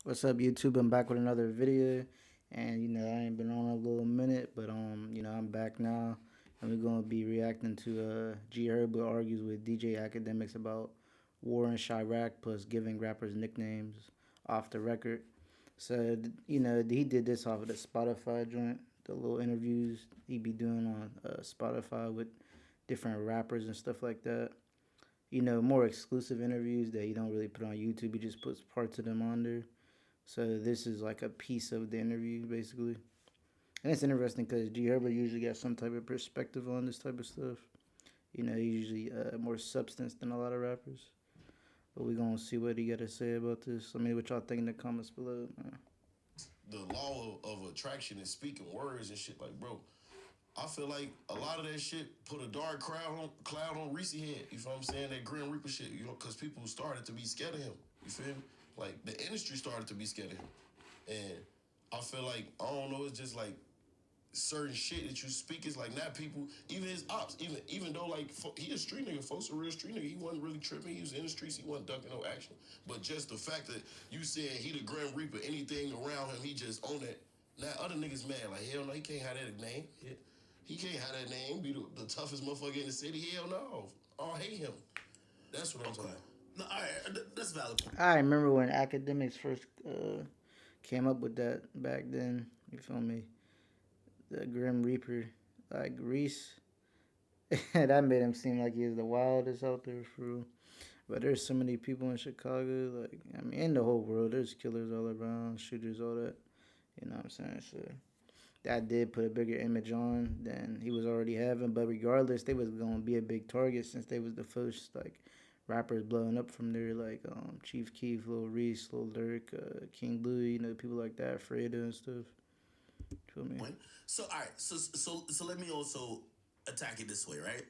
What's up, YouTube? I'm back with another video, and I ain't been on a little minute, but I'm back now, and we're gonna be reacting to Herbo argues with DJ Academics about war in Chiraq plus giving rappers nicknames off the record. So he did this off of the Spotify joint, the little interviews he be doing on Spotify with different rappers and stuff like that. More exclusive interviews that he don't really put on YouTube. He just puts parts of them on there. So this is like a piece of the interview, basically. And it's interesting because G. Herbo usually got some type of perspective on this type of stuff. He's usually more substance than a lot of rappers. But we're going to see what he got to say about this. I mean, what y'all think in the comments below, man. The law of attraction and speaking words and shit. Like, bro, I feel like a lot of that shit put a dark cloud on Reese head. You feel what I'm saying? That Grim Reaper shit. Because people started to be scared of him. You feel me? Like, the industry started to be scared of him. And I feel like, I don't know, it's just like certain shit that you speak is like not people, even his ops, even though like he a street nigga, folks a real street nigga, he wasn't really tripping, he was in the streets, he wasn't ducking no action. But just the fact that you saying he the Grim Reaper, anything around him, he just own that. Now other niggas mad, like hell no, he can't have that name. He can't have that name, be the toughest motherfucker in the city, hell no. I hate him. That's what I'm talking about. No, all right, that's valid. I remember when Academics first came up with that back then. You feel me? The Grim Reaper. Like Reese. That made him seem like he was the wildest out there for real. But there's so many people in Chicago, like I mean, in the whole world, there's killers all around, shooters, all that. You know what I'm saying? So that did put a bigger image on than he was already having. But regardless, they was gonna be a big target since they was the first like rappers blowing up from there, like Chief Keef, Lil Reese, Lil Durk, King Louie, people like that, Fredo and stuff. Feel me? So all right, so let me also attack it this way, right?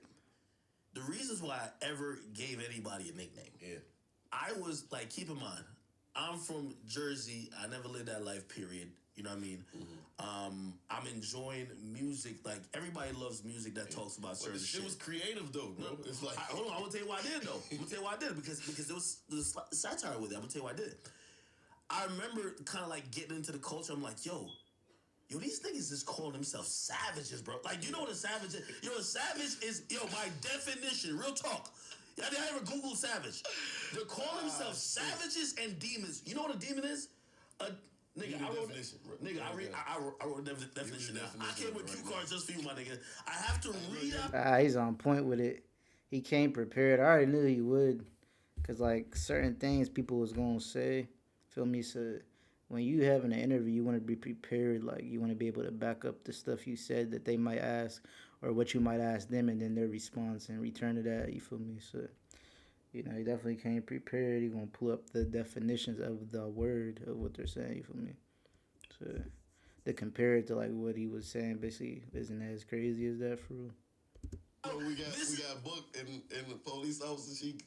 The reasons why I ever gave anybody a nickname. Yeah. I was like, keep in mind, I'm from Jersey. I never lived that life, period. You know what I mean? I'm enjoying music. Like everybody loves music that talks about certain This shit. shit was creative though, bro. It's like Hold on, I'm gonna tell you why I did though. I'm gonna tell you why I did it because there was satire with it. I'm gonna tell you why I did it. I remember kind of like getting into the culture. I'm like, yo, these niggas just calling themselves savages, bro. Like, you know what a savage is? Yo, a savage is, by definition, real talk. Y'all ever Google savage? They're calling themselves savages and demons. You know what a demon is? A nigga, I wrote definition, bro. I wrote a definition down. I came with cue cards just for you, my nigga. I have to read out. He's on point with it. He came prepared. I already knew he would, cause like certain things people was gonna say. Feel me? So when you having an interview, you want to be prepared. Like you want to be able to back up the stuff you said that they might ask, or what you might ask them, and then their response in return to that. You feel me? So he definitely came prepared. He gonna pull up the definitions of the word of what they're saying. You feel me? So to compare it to like what he was saying, basically isn't as crazy as that for real. we got booked and the police officer she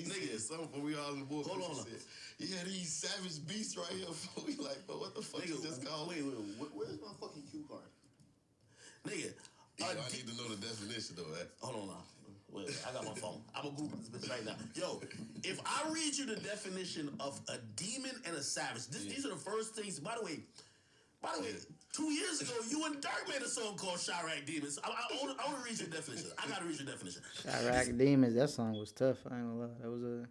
said something for we all in the book. Hold on. Said, yeah, these savage beasts right here. We like, bro, what the fuck is this called? Wait, where's my fucking cue card? Nigga. I need to know the definition though. Hold on now. Wait, I got my phone. I'm gonna Google this bitch right now. Yo, if I read you the definition of a demon and a savage, these are the first things. By the way, 2 years ago, you and Dirk made a song called Chiraq Demons. I want to read your definition. I gotta read your definition. Chiraq Demons, that song was tough. I ain't gonna lie.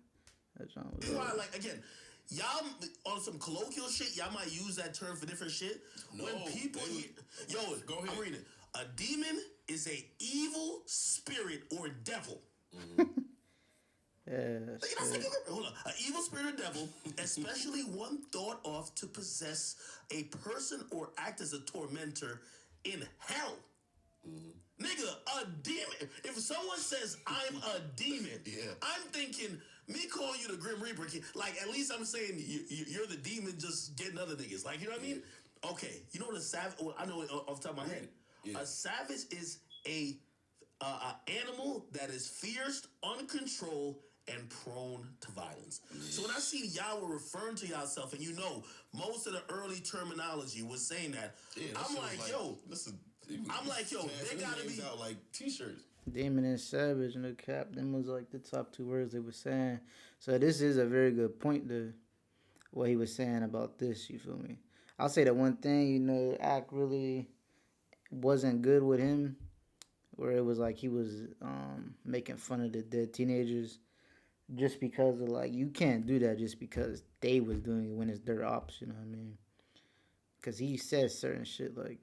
That song was Why, like, again, y'all on some colloquial shit, y'all might use that term for different shit. No, when people go ahead. I'm reading it. A demon is a evil spirit or devil. Yeah. Hold on. An evil spirit or devil, especially one thought of to possess a person or act as a tormentor in hell. Nigga, a demon. If someone says I'm a demon, I'm thinking me calling you the Grim Reaper. Like at least I'm saying you're the demon just getting other niggas. Like you know what I mean? Okay, you know what a savage? Well, I know it off the top of my head. Yeah. A savage is a animal that is fierce, uncontrolled, and prone to violence. So when I see y'all were referring to yourself, and most of the early terminology was saying that, I'm like, yo, they gotta be out like t-shirts. Demon and Savage, no cap. Them was like the top two words they were saying. So this is a very good point though. what he was saying about this. You feel me? I'll say that one thing. Act really wasn't good with him, where it was like he was making fun of the dead teenagers just because of like you can't do that just because they was doing it when it's their ops. You know what I mean? Because he says certain shit like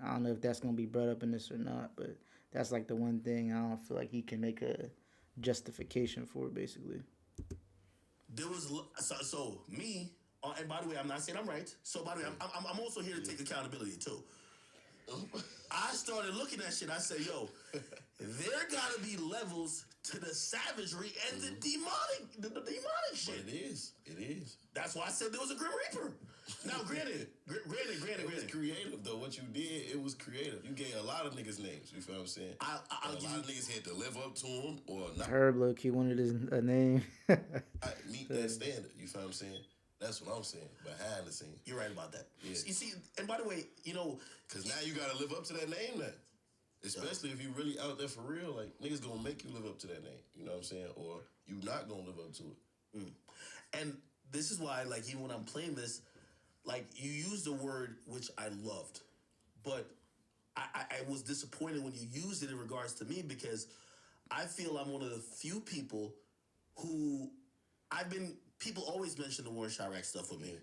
I don't know if that's gonna be brought up in this or not, but that's like the one thing I don't feel like he can make a justification for basically. There was so me. And by the way, I'm not saying I'm right. So by the way, I'm also here to take accountability too. I started looking at shit. I said, yo, there gotta be levels to the savagery and the demonic shit. But it is. It is. That's why I said there was a Grim Reaper. Now, granted. It was creative though. What you did, it was creative. You gave a lot of niggas names. You feel what I'm saying? I'll a lot of niggas had to live up to them or not. Herbo, he wanted his a name. Meet that standard. You feel what I'm saying? That's what I'm saying. Behind the scenes. You're right about that. Yeah. You see, and by the way, because now you gotta live up to that name now. Especially if you really out there for real, like niggas gonna make you live up to that name. You know what I'm saying? Or you not gonna live up to it. And this is why, like, even when I'm playing this, like, you used a word which I loved, but I was disappointed when you used it in regards to me because I feel I'm one of the few people who people always mention the war in Chiraq stuff with me.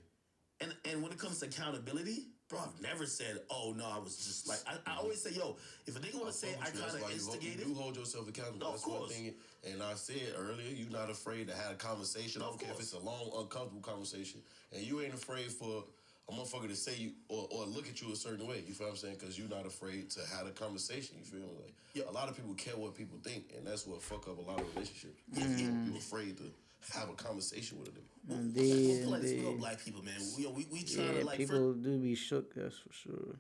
And when it comes to accountability, bro, I've never said, oh, no, I was just like, I always say, yo, if a nigga want to say I kind of instigated. You hold yourself accountable. No, that's of course. one thing. And I said earlier, you're not afraid to have a conversation. I don't care if it's a long, uncomfortable conversation. And you ain't afraid for a motherfucker to say you or look at you a certain way. You feel what I'm saying? Because you're not afraid to have a conversation. You feel me? Like, a lot of people care what people think. And that's what fuck up a lot of relationships. You're afraid to have a conversation with a nigga. Indeed. We all black people, man. We try Yeah, to like people do be shook. That's for sure.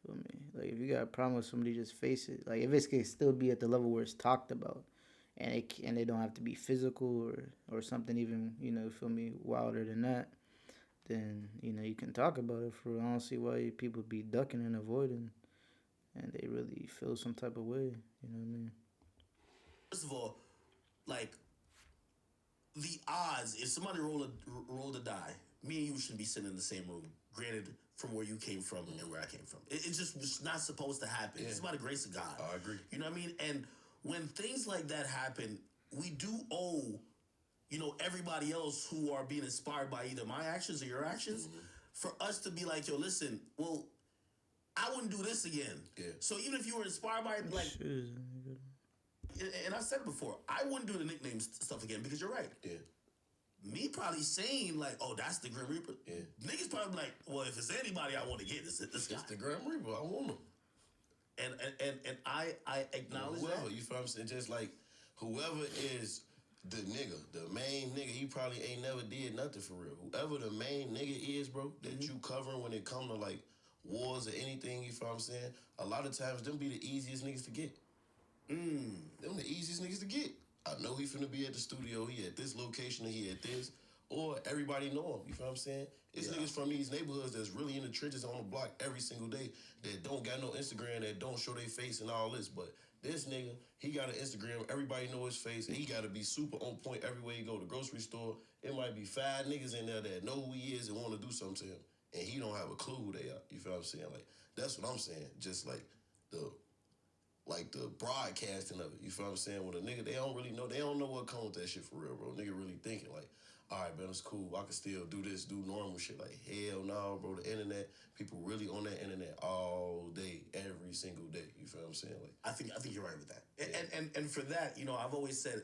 Feel me? Like if you got a problem with somebody, just face it. Like if it can still be at the level where it's talked about, and they don't have to be physical or something even feel me wilder than that. Then you can talk about it. For I don't see why people be ducking and avoiding, and they really feel some type of way. You know what I mean? First of all, like the odds if somebody rolled a die, me and you shouldn't be sitting in the same room. Granted, from where you came from and where I came from, it's just not supposed to happen. It's by the grace of God. I agree. You know what I mean? And when things like that happen, we do owe everybody else who are being inspired by either my actions or your actions, for us to be like, yo, listen, well, I wouldn't do this again. Yeah. So even if you were inspired by it, like, and I said it before, I wouldn't do the nicknames stuff again because you're right. Yeah. Me probably saying like, oh, that's the Grim Reaper. Yeah. Niggas probably like, well, if it's anybody I want to get, this guy. It's the Grim Reaper. I want him. And I acknowledge whoever, that. You feel what I'm saying? Just like whoever is the nigga, the main nigga, he probably ain't never did nothing for real. Whoever the main nigga is, bro, that you covering when it come to like wars or anything, you feel what I'm saying? A lot of times them be the easiest niggas to get. Them the easiest niggas to get. I know he finna be at the studio, he at this location, he at this, or everybody know him, you feel what I'm saying? It's niggas from these neighborhoods that's really in the trenches on the block every single day that don't got no Instagram, that don't show their face and all this, but this nigga, he got an Instagram, everybody know his face, and he gotta be super on point everywhere he go. The grocery store, it might be 5 niggas in there that know who he is and wanna do something to him, and he don't have a clue who they are, you feel what I'm saying? Like, that's what I'm saying, just like the broadcasting of it, you feel what I'm saying? When a nigga, they don't know what comes with that shit for real, bro. Nigga really thinking like, all right, man, it's cool. I can still do this, do normal shit. Like, hell no, bro. The internet, people really on that internet all day, every single day. You feel what I'm saying? Like, I think you're right with that. And for that, I've always said,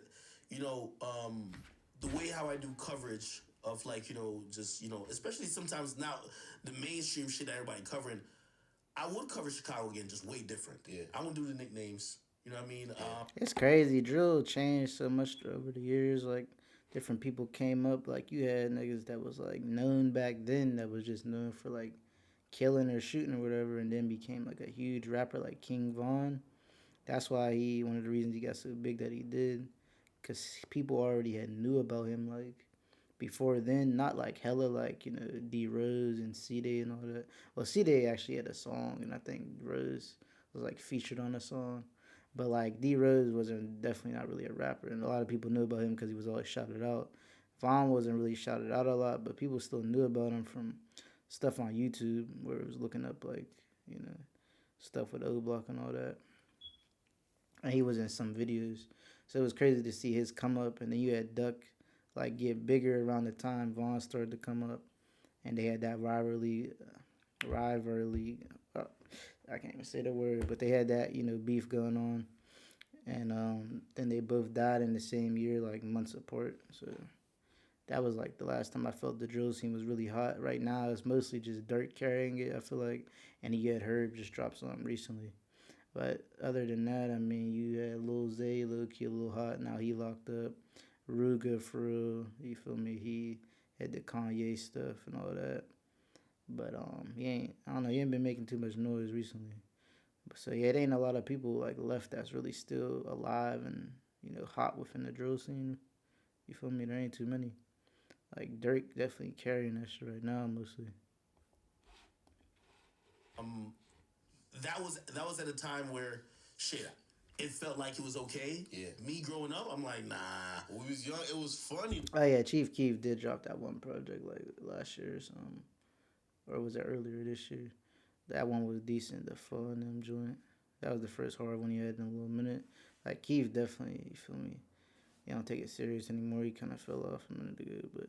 the way how I do coverage of like, just, especially sometimes now the mainstream shit that everybody covering, I would cover Chicago again, just way different. Yeah. I wouldn't do the nicknames. You know what I mean? It's crazy. Drill changed so much over the years. Like different people came up. Like you had niggas that was like known back then that was just known for like killing or shooting or whatever, and then became like a huge rapper like King Von. That's why one of the reasons he got so big that he did, cause people already had knew about him like before then. Not like hella like D Rose and C Day and all that. Well, C Day actually had a song, and I think Rose was like featured on a song. But like D Rose wasn't definitely not really a rapper, and a lot of people knew about him because he was always shouted out. Vaughn wasn't really shouted out a lot, but people still knew about him from stuff on YouTube where it was looking up like, you know, stuff with O Block and all that. And he was in some videos. So it was crazy to see his come up, and then you had Duck like get bigger around the time Vaughn started to come up, and they had that rivalry. Uh, I can't even say the word, but they had that beef going on, and then they both died in the same year, like months apart. So that was like the last time I felt the drill scene was really hot. Right now, it's mostly just Dirt carrying it. I feel like, and you had Herb just dropped something recently. But other than that, I mean, you had Lil Zay, Lil Kid, Lil Hot. Now he locked up. Ruga for real. You feel me? He had the Kanye stuff and all that. But he ain't. I don't know. He ain't been making too much noise recently. So yeah, it ain't a lot of people like left that's really still alive and hot within the drill scene. You feel me? There ain't too many. Like Dirk definitely carrying that shit right now mostly. Um, that was at a time where shit. It felt like it was okay. Yeah. Me growing up, I'm like, nah. When we was young, it was funny. Oh yeah, Chief Keef did drop that one project like last year or something, or was it earlier this year? That one was decent. The Fun them joint. That was the first hard one he had in a little minute. Like Keef definitely, you feel me? He don't take it serious anymore. He kind of fell off a minute ago, but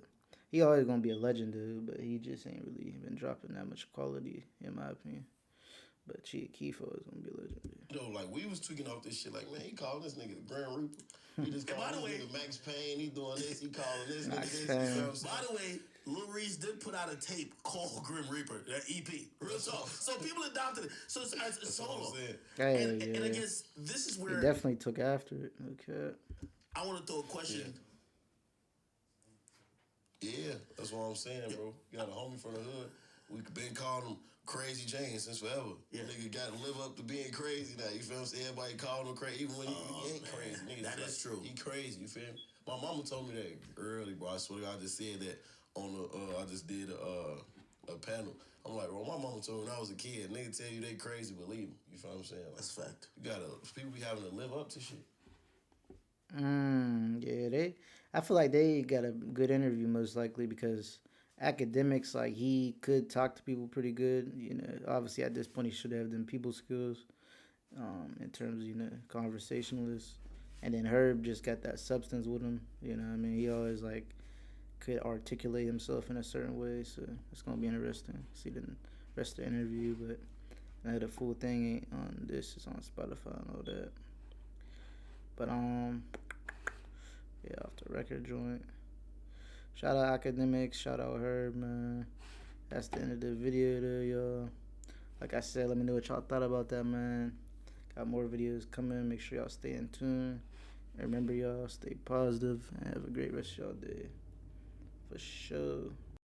he always gonna be a legend, dude. But he just ain't really been dropping that much quality, in my opinion. But Chief Keef always gonna be a legend, dude. Like we was tweaking off this shit. Like, man, he calling this nigga the Grand Reaper. He just And by calling the this way, nigga Max Payne. He doing this. He calling this nigga Max this. Payne. You know what I'm saying? by the way, Lil Reese did put out a tape called Grim Reaper, that EP. Real talk. So people adopted it. So it's That's solo. what I'm saying. Hell And I yeah. guess this is He where definitely took after it. Okay. I want to throw a question. Yeah, that's what I'm saying, bro. You got a homie from the hood. We been calling him Crazy Jane since forever. Yeah. Nigga got to live up to being crazy now. You feel what I'm saying? Everybody calling him crazy, even when he ain't man. crazy. Nigga, That just is true. He crazy. You feel me? My mama told me that early, bro. I swear to God, I just said that on the. I just did a panel. I'm like, bro, my mama told me when I was a kid, nigga tell you they crazy, believe them. You feel what I'm saying? Like, That's a fact. you gotta. People be having to live up to shit. Yeah, they. I feel like they got a good interview most likely because academics like he could talk to people pretty good. Obviously at this point he should have them people skills, in terms of conversationalist. And then Herb just got that substance with him. I mean, he always like could articulate himself in a certain way. So it's gonna be interesting. See the rest of the interview, but the full thing ain't on this. It's on Spotify and all that. But yeah, off the record joint. Shout out Akademiks, shout out Herb, man. That's the end of the video there, y'all. Like I said, let me know what y'all thought about that, man. Got more videos coming. Make sure y'all stay in tune. And remember, y'all, stay positive and have a great rest of y'all day. For sure.